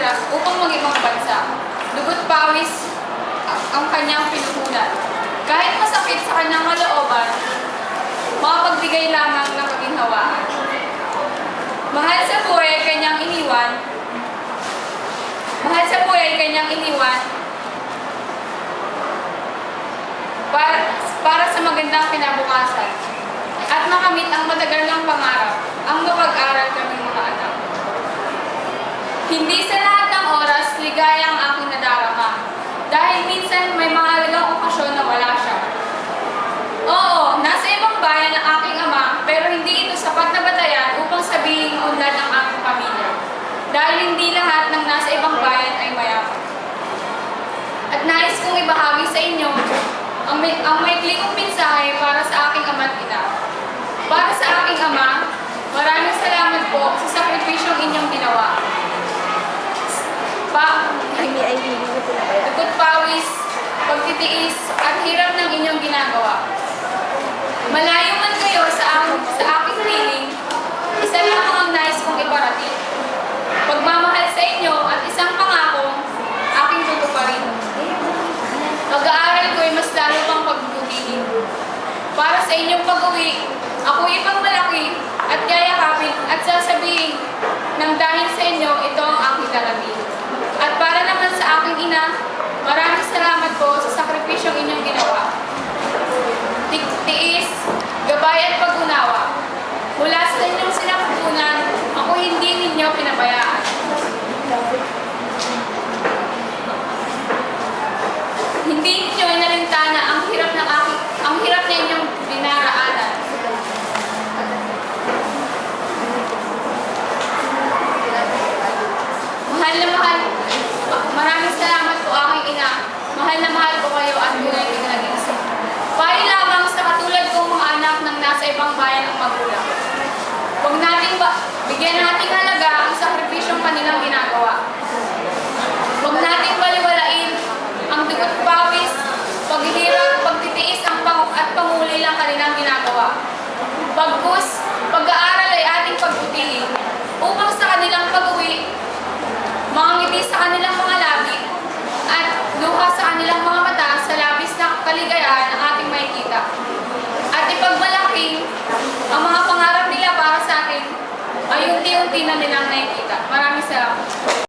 oras upang mag-ibang bansa. Dugot pawis ang kanyang pinuhunan. Kahit masakit sa kanyang kalooban, makapagbigay lamang ng kaginhawaan. Mahal sa buhay kanyang iniwan, para sa magandang kinabukasan at makamit ang matagal ng pangarap, ang mapag-aral kaming mga anak. Hindi sa lahat ng oras ligaya ang aking nadarama dahil minsan may mahalagang okasyon na wala siya. Oo, nasa ibang bayan ang aking ama pero hindi ito sapat na batayan upang sabihing unlad ang aking pamilya dahil hindi lahat ng nasa ibang bayan ay mayaman. At nais kong ibahagi sa inyo ang maikling kong mensahe para sa aking ama at ina. Para sa aking ama, maraming salamat po sa sakripisyong inyong ginawa. Dugot pawis, pagtitiis, at hirap ng inyong ginagawa. Malayo man kayo sa aking piling, isa lamang ang nais kong iparating. Pagmamahal sa inyo at isang pangakong aking tutuparin. Pag-aaral ko ay mas lalo pang pagbubutihin. Para sa inyong pag-uwi, ako ipang malaki at yayakapin at sasabihin nang dahil sa inyo, ito ang aking darangin. At para naman sa aking ina, maraming salamat po sa sakripisyong inyong ginawa. Tiis, gabay at pag-unawa. Mula sa inyong sinapupunan, ako hindi ninyo pinabayaan. Hindi ninyo inalintana ang hirap na inyong dinaraanan. Maraming salamat po aking ina. Mahal na mahal ko kayo at tunay ko na nag-iisip. Payo lamang sa katulad kong mga anak ng nasa ibang bayan ang magulang. Bigyan nating halaga ang sakripisyong kanilang ginagawa. Huwag nating baliwalain ang dugot pawis, paghihirap, pagtitiis at panguli lang kanilang ginagawa. Bagkus, pag-aaral ay ating pagbutihin upang sa kanilang pag-uwi, mga ngiti sa kanilang mga labi at luha sa kanilang mga mata sa labis na kaligayahan ang ating makikita. At ipagmalaki ang mga pangarap nila para sa atin ay unti-unti na nilang nakikita. Maraming salamat.